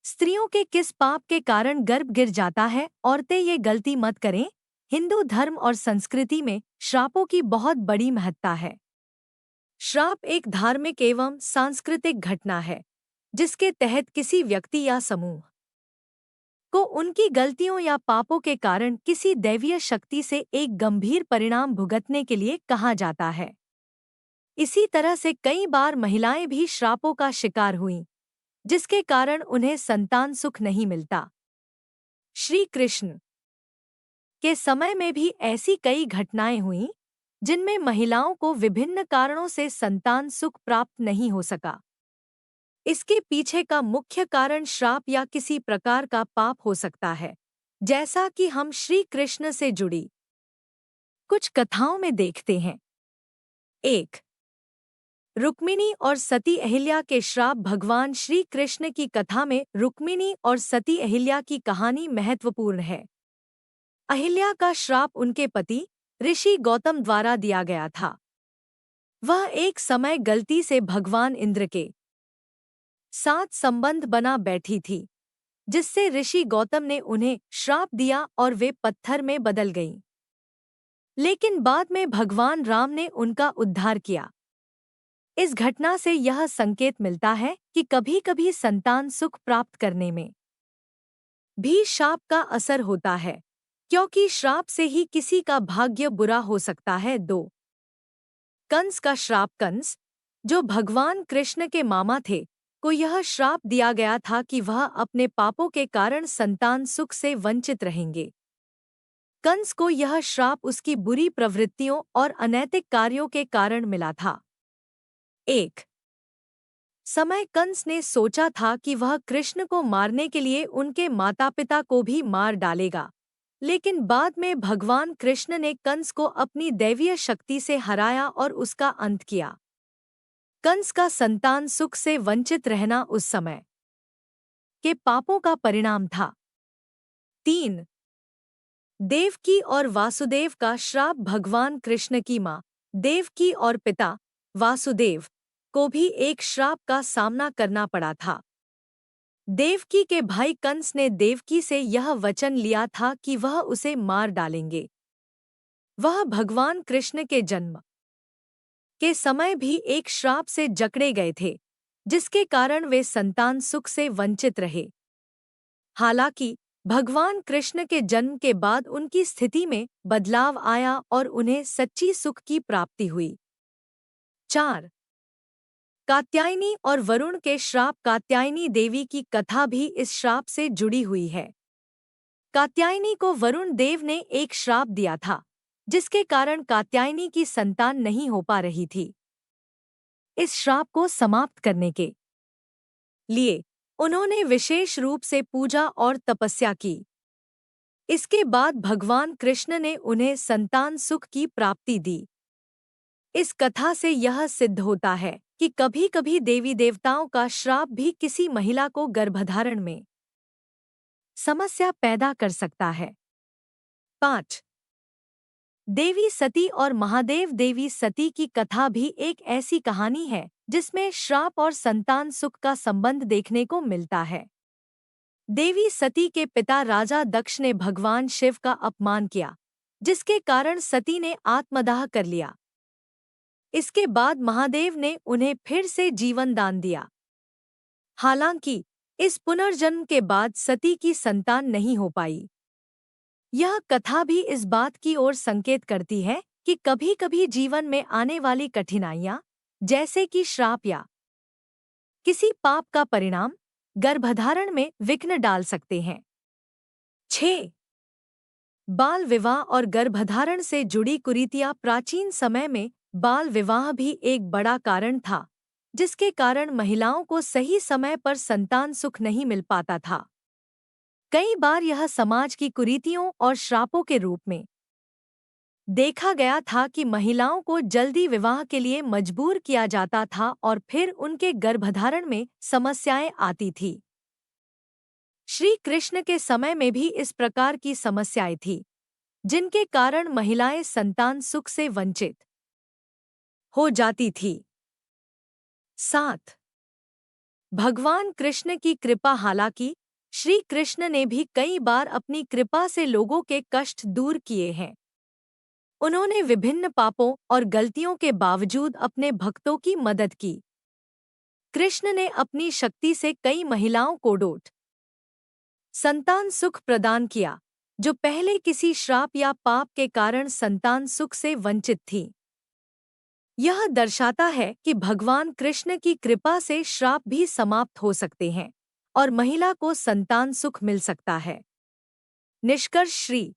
स्त्रियों के किस पाप के कारण गर्भ गिर जाता है? औरतें ये गलती मत करें। हिंदू धर्म और संस्कृति में श्रापों की बहुत बड़ी महत्ता है। श्राप एक धार्मिक एवं सांस्कृतिक घटना है जिसके तहत किसी व्यक्ति या समूह को उनकी गलतियों या पापों के कारण किसी दैवीय शक्ति से एक गंभीर परिणाम भुगतने के लिए कहा जाता है। इसी तरह से कई बार महिलाएं भी श्रापों का शिकार हुईं, जिसके कारण उन्हें संतान सुख नहीं मिलता। श्री कृष्ण के समय में भी ऐसी कई घटनाएं हुईं जिनमें महिलाओं को विभिन्न कारणों से संतान सुख प्राप्त नहीं हो सका। इसके पीछे का मुख्य कारण श्राप या किसी प्रकार का पाप हो सकता है, जैसा कि हम श्री कृष्ण से जुड़ी कुछ कथाओं में देखते हैं। 1. रुक्मिणी और सती अहिल्या के श्राप। भगवान श्री कृष्ण की कथा में रुक्मिणी और सती अहिल्या की कहानी महत्वपूर्ण है। अहिल्या का श्राप उनके पति ऋषि गौतम द्वारा दिया गया था। वह एक समय गलती से भगवान इंद्र के साथ संबंध बना बैठी थी, जिससे ऋषि गौतम ने उन्हें श्राप दिया और वे पत्थर में बदल गईं। लेकिन बाद में भगवान राम ने उनका उद्धार किया। इस घटना से यह संकेत मिलता है कि कभी-कभी संतान सुख प्राप्त करने में भी श्राप का असर होता है, क्योंकि श्राप से ही किसी का भाग्य बुरा हो सकता है। 2. कंस का श्राप। कंस, जो भगवान कृष्ण के मामा थे, को यह श्राप दिया गया था कि वह अपने पापों के कारण संतान सुख से वंचित रहेंगे। कंस को यह श्राप उसकी बुरी प्रवृत्तियों और अनैतिक कार्यों के कारण मिला था। एक समय कंस ने सोचा था कि वह कृष्ण को मारने के लिए उनके माता पिता को भी मार डालेगा, लेकिन बाद में भगवान कृष्ण ने कंस को अपनी दैवीय शक्ति से हराया और उसका अंत किया। कंस का संतान सुख से वंचित रहना उस समय के पापों का परिणाम था। 3. देवकी और वासुदेव का श्राप। भगवान कृष्ण की मां देवकी और पिता वासुदेव को भी एक श्राप का सामना करना पड़ा था। देवकी के भाई कंस ने देवकी से यह वचन लिया था कि वह उसे मार डालेंगे। वह भगवान कृष्ण के जन्म के समय भी एक श्राप से जकड़े गए थे, जिसके कारण वे संतान सुख से वंचित रहे। हालांकि भगवान कृष्ण के जन्म के बाद उनकी स्थिति में बदलाव आया और उन्हें सच्ची सुख की प्राप्ति हुई। 4. कात्यायनी और वरुण के श्राप। कात्यायनी देवी की कथा भी इस श्राप से जुड़ी हुई है। कात्यायनी को वरुण देव ने एक श्राप दिया था, जिसके कारण कात्यायनी की संतान नहीं हो पा रही थी। इस श्राप को समाप्त करने के लिए उन्होंने विशेष रूप से पूजा और तपस्या की। इसके बाद भगवान कृष्ण ने उन्हें संतान सुख की प्राप्ति दी। इस कथा से यह सिद्ध होता है कि कभी-कभी देवी देवताओं का श्राप भी किसी महिला को गर्भधारण में समस्या पैदा कर सकता है। 5. देवी सती और महादेव। देवी सती की कथा भी एक ऐसी कहानी है जिसमें श्राप और संतान सुख का संबंध देखने को मिलता है। देवी सती के पिता राजा दक्ष ने भगवान शिव का अपमान किया, जिसके कारण सती ने आत्मदाह कर लिया। इसके बाद महादेव ने उन्हें फिर से जीवन दान दिया। हालांकि इस पुनर्जन्म के बाद सती की संतान नहीं हो पाई। यह कथा भी इस बात की ओर संकेत करती है कि कभी-कभी जीवन में आने वाली कठिनाइयां, जैसे कि श्राप या किसी पाप का परिणाम, गर्भधारण में विघ्न डाल सकते हैं। 6. बाल विवाह और गर्भधारण से जुड़ी कुरीतियां। प्राचीन समय में बाल विवाह भी एक बड़ा कारण था, जिसके कारण महिलाओं को सही समय पर संतान सुख नहीं मिल पाता था। कई बार यह समाज की कुरीतियों और श्रापों के रूप में देखा गया था कि महिलाओं को जल्दी विवाह के लिए मजबूर किया जाता था और फिर उनके गर्भधारण में समस्याएं आती थी। श्री कृष्ण के समय में भी इस प्रकार की समस्याएं थी, जिनके कारण महिलाएं संतान सुख से वंचित हो जाती थी। 7. भगवान कृष्ण की कृपा। हालांकि श्री कृष्ण ने भी कई बार अपनी कृपा से लोगों के कष्ट दूर किए हैं। उन्होंने विभिन्न पापों और गलतियों के बावजूद अपने भक्तों की मदद की। कृष्ण ने अपनी शक्ति से कई महिलाओं को डॉट संतान सुख प्रदान किया, जो पहले किसी श्राप या पाप के कारण संतान सुख से वंचित थी। यह दर्शाता है कि भगवान कृष्ण की कृपा से श्राप भी समाप्त हो सकते हैं और महिला को संतान सुख मिल सकता है। निष्कर्ष, श्री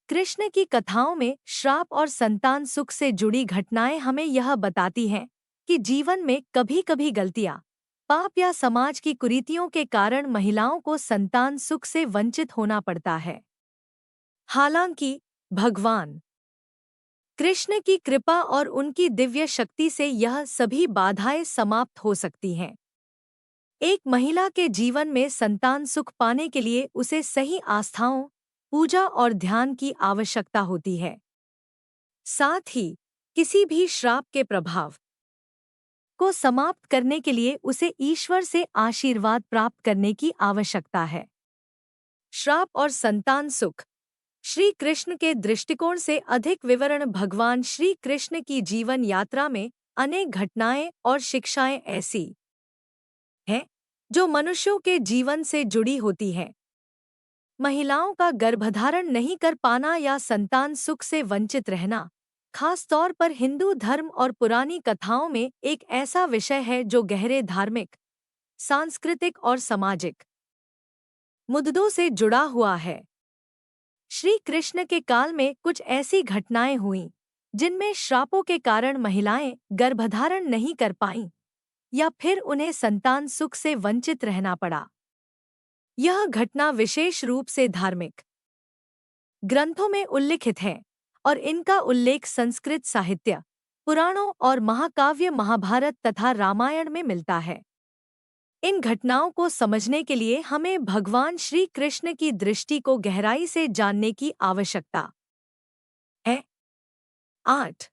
कृष्ण की कथाओं में श्राप और संतान सुख से जुड़ी घटनाएं हमें यह बताती हैं कि जीवन में कभी-कभी गलतियां, पाप या समाज की कुरीतियों के कारण महिलाओं को संतान सुख से वंचित होना पड़ता है। हालांकि भगवान कृष्ण की कृपा और उनकी दिव्य शक्ति से यह सभी बाधाएं समाप्त हो सकती हैं। एक महिला के जीवन में संतान सुख पाने के लिए उसे सही आस्थाओं, पूजा और ध्यान की आवश्यकता होती है। साथ ही किसी भी श्राप के प्रभाव को समाप्त करने के लिए उसे ईश्वर से आशीर्वाद प्राप्त करने की आवश्यकता है। श्राप और संतान सुख। श्री कृष्ण के दृष्टिकोण से अधिक विवरण। भगवान श्री कृष्ण की जीवन यात्रा में अनेक घटनाएं और शिक्षाएं ऐसी हैं जो मनुष्यों के जीवन से जुड़ी होती हैं। महिलाओं का गर्भधारण नहीं कर पाना या संतान सुख से वंचित रहना, खास तौर पर हिंदू धर्म और पुरानी कथाओं में एक ऐसा विषय है जो गहरे धार्मिक, सांस्कृतिक और सामाजिक मुद्दों से जुड़ा हुआ है। श्री कृष्ण के काल में कुछ ऐसी घटनाएं हुईं जिनमें श्रापों के कारण महिलाएं गर्भधारण नहीं कर पाईं या फिर उन्हें संतान सुख से वंचित रहना पड़ा। यह घटना विशेष रूप से धार्मिक ग्रंथों में उल्लिखित है और इनका उल्लेख संस्कृत साहित्य, पुराणों और महाकाव्य महाभारत तथा रामायण में मिलता है। इन घटनाओं को समझने के लिए हमें भगवान श्री कृष्ण की दृष्टि को गहराई से जानने की आवश्यकता है। 8.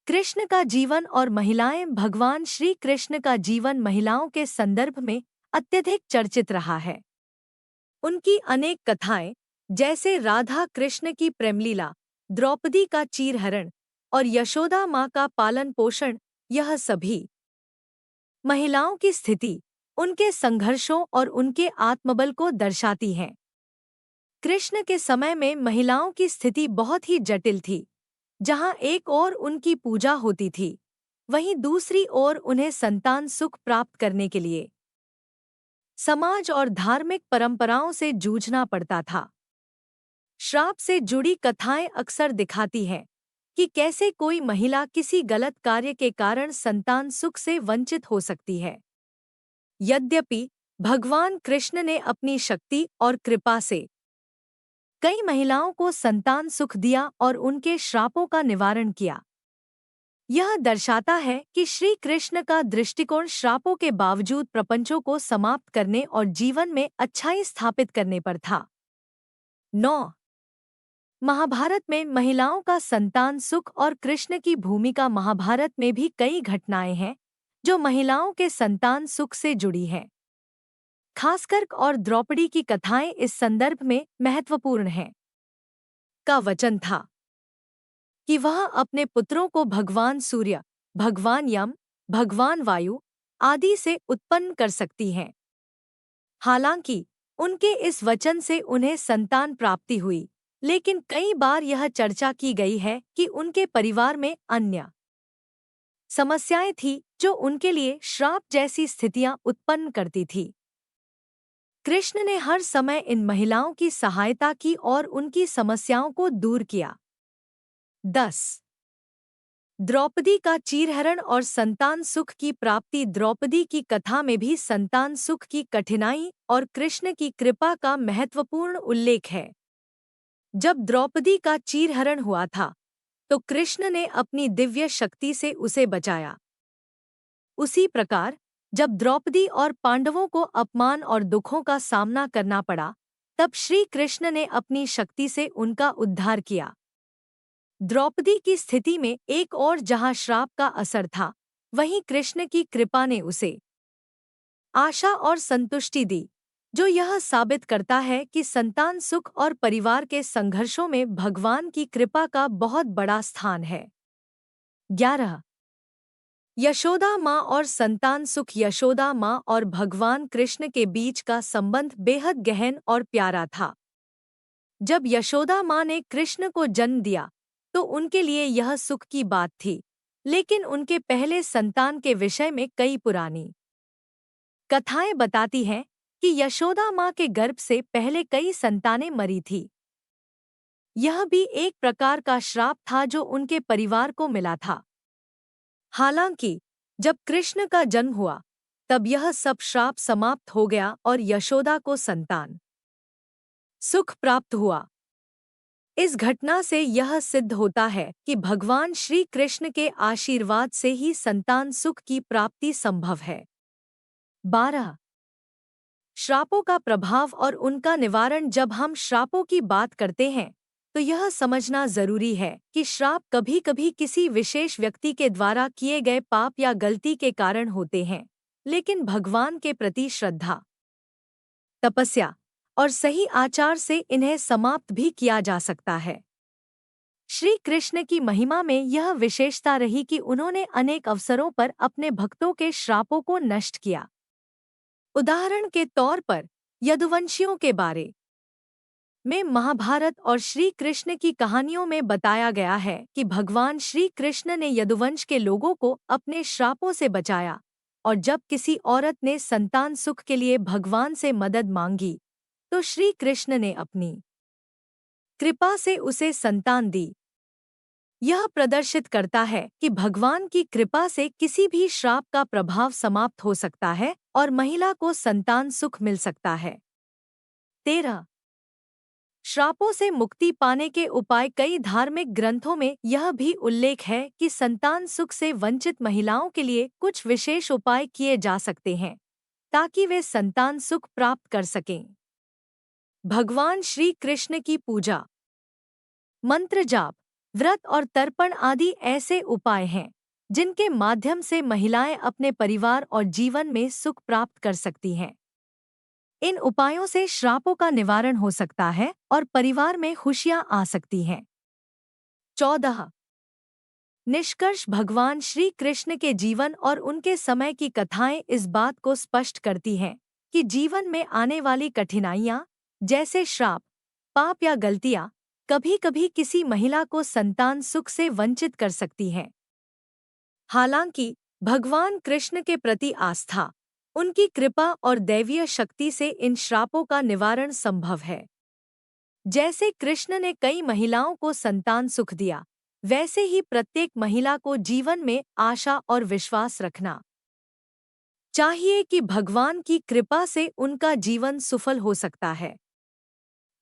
कृष्ण का जीवन और महिलाएं। भगवान श्री कृष्ण का जीवन महिलाओं के संदर्भ में अत्यधिक चर्चित रहा है। उनकी अनेक कथाएं, जैसे राधा कृष्ण की प्रेमलीला, द्रौपदी का चीरहरण और यशोदा माँ का पालन पोषण, यह सभी महिलाओं की स्थिति, उनके संघर्षों और उनके आत्मबल को दर्शाती हैं। कृष्ण के समय में महिलाओं की स्थिति बहुत ही जटिल थी। जहां एक ओर उनकी पूजा होती थी, वहीं दूसरी ओर उन्हें संतान सुख प्राप्त करने के लिए समाज और धार्मिक परंपराओं से जूझना पड़ता था। श्राप से जुड़ी कथाएं अक्सर दिखाती हैं कि कैसे कोई महिला किसी गलत कार्य के कारण संतान सुख से वंचित हो सकती है। यद्यपि भगवान कृष्ण ने अपनी शक्ति और कृपा से कई महिलाओं को संतान सुख दिया और उनके श्रापों का निवारण किया। यह दर्शाता है कि श्री कृष्ण का दृष्टिकोण श्रापों के बावजूद प्रपंचों को समाप्त करने और जीवन में अच्छाई स्थापित करने पर था। 9. महाभारत में महिलाओं का संतान सुख और कृष्ण की भूमिका। महाभारत में भी कई घटनाएं हैं जो महिलाओं के संतान सुख से जुड़ी हैं। खासकर और द्रौपदी की कथाएं इस संदर्भ में महत्वपूर्ण हैं। का वचन था कि वह अपने पुत्रों को भगवान सूर्य, भगवान यम, भगवान वायु आदि से उत्पन्न कर सकती हैं। हालांकि उनके इस वचन से उन्हें संतान प्राप्ति हुई, लेकिन कई बार यह चर्चा की गई है कि उनके परिवार में अन्य समस्याएं थीं जो उनके लिए श्राप जैसी स्थितियां उत्पन्न करती थी। कृष्ण ने हर समय इन महिलाओं की सहायता की और उनकी समस्याओं को दूर किया। 10. द्रौपदी का चीरहरण और संतान सुख की प्राप्ति। द्रौपदी की कथा में भी संतान सुख की कठिनाई और कृष्ण की कृपा का महत्वपूर्ण उल्लेख है। जब द्रौपदी का चीरहरण हुआ था, तो कृष्ण ने अपनी दिव्य शक्ति से उसे बचाया। उसी प्रकार जब द्रौपदी और पांडवों को अपमान और दुखों का सामना करना पड़ा, तब श्री कृष्ण ने अपनी शक्ति से उनका उद्धार किया। द्रौपदी की स्थिति में एक और जहां श्राप का असर था, वहीं कृष्ण की कृपा ने उसे आशा और संतुष्टि दी, जो यह साबित करता है कि संतान सुख और परिवार के संघर्षों में भगवान की कृपा का बहुत बड़ा स्थान है। 11। यशोदा माँ और संतान सुख। यशोदा माँ और भगवान कृष्ण के बीच का संबंध बेहद गहन और प्यारा था। जब यशोदा माँ ने कृष्ण को जन्म दिया तो उनके लिए यह सुख की बात थी, लेकिन उनके पहले संतान के विषय में कई पुरानी कथाएं बताती हैं कि यशोदा माँ के गर्भ से पहले कई संतानें मरी थी। यह भी एक प्रकार का श्राप था जो उनके परिवार को मिला था। हालांकि जब कृष्ण का जन्म हुआ तब यह सब श्राप समाप्त हो गया और यशोदा को संतान सुख प्राप्त हुआ। इस घटना से यह सिद्ध होता है कि भगवान श्री कृष्ण के आशीर्वाद से ही संतान सुख की प्राप्ति संभव है। 12। श्रापों का प्रभाव और उनका निवारण। जब हम श्रापों की बात करते हैं तो यह समझना जरूरी है कि श्राप कभी-कभी किसी विशेष व्यक्ति के द्वारा किए गए पाप या गलती के कारण होते हैं, लेकिन भगवान के प्रति श्रद्धा, तपस्या और सही आचार से इन्हें समाप्त भी किया जा सकता है। श्री कृष्ण की महिमा में यह विशेषता रही कि उन्होंने अनेक अवसरों पर अपने भक्तों के श्रापों को नष्ट किया। उदाहरण के तौर पर यदुवंशियों के बारे में महाभारत और श्री कृष्ण की कहानियों में बताया गया है कि भगवान श्री कृष्ण ने यदुवंश के लोगों को अपने श्रापों से बचाया, और जब किसी औरत ने संतान सुख के लिए भगवान से मदद मांगी तो श्री कृष्ण ने अपनी कृपा से उसे संतान दी। यह प्रदर्शित करता है कि भगवान की कृपा से किसी भी श्राप का प्रभाव समाप्त हो सकता है और महिला को संतान सुख मिल सकता है। 13। श्रापों से मुक्ति पाने के उपाय। कई धार्मिक ग्रंथों में यह भी उल्लेख है कि संतान सुख से वंचित महिलाओं के लिए कुछ विशेष उपाय किए जा सकते हैं ताकि वे संतान सुख प्राप्त कर सकें। भगवान श्री कृष्ण की पूजा, मंत्र जाप, व्रत और तर्पण आदि ऐसे उपाय हैं जिनके माध्यम से महिलाएं अपने परिवार और जीवन में सुख प्राप्त कर सकती हैं। इन उपायों से श्रापों का निवारण हो सकता है और परिवार में खुशियां आ सकती हैं। 14। निष्कर्ष। भगवान श्री कृष्ण के जीवन और उनके समय की कथाएं इस बात को स्पष्ट करती हैं कि जीवन में आने वाली कठिनाइयां जैसे श्राप, पाप या गलतियां कभी-कभी किसी महिला को संतान सुख से वंचित कर सकती हैं। हालांकि भगवान कृष्ण के प्रति आस्था, उनकी कृपा और दैवीय शक्ति से इन श्रापों का निवारण संभव है। जैसे कृष्ण ने कई महिलाओं को संतान सुख दिया, वैसे ही प्रत्येक महिला को जीवन में आशा और विश्वास रखना चाहिए कि भगवान की कृपा से उनका जीवन सफल हो सकता है।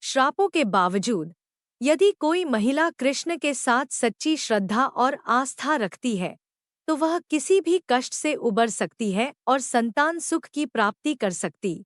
श्रापों के बावजूद यदि कोई महिला कृष्ण के साथ सच्ची श्रद्धा और आस्था रखती है तो वह किसी भी कष्ट से उबर सकती है और संतान सुख की प्राप्ति कर सकती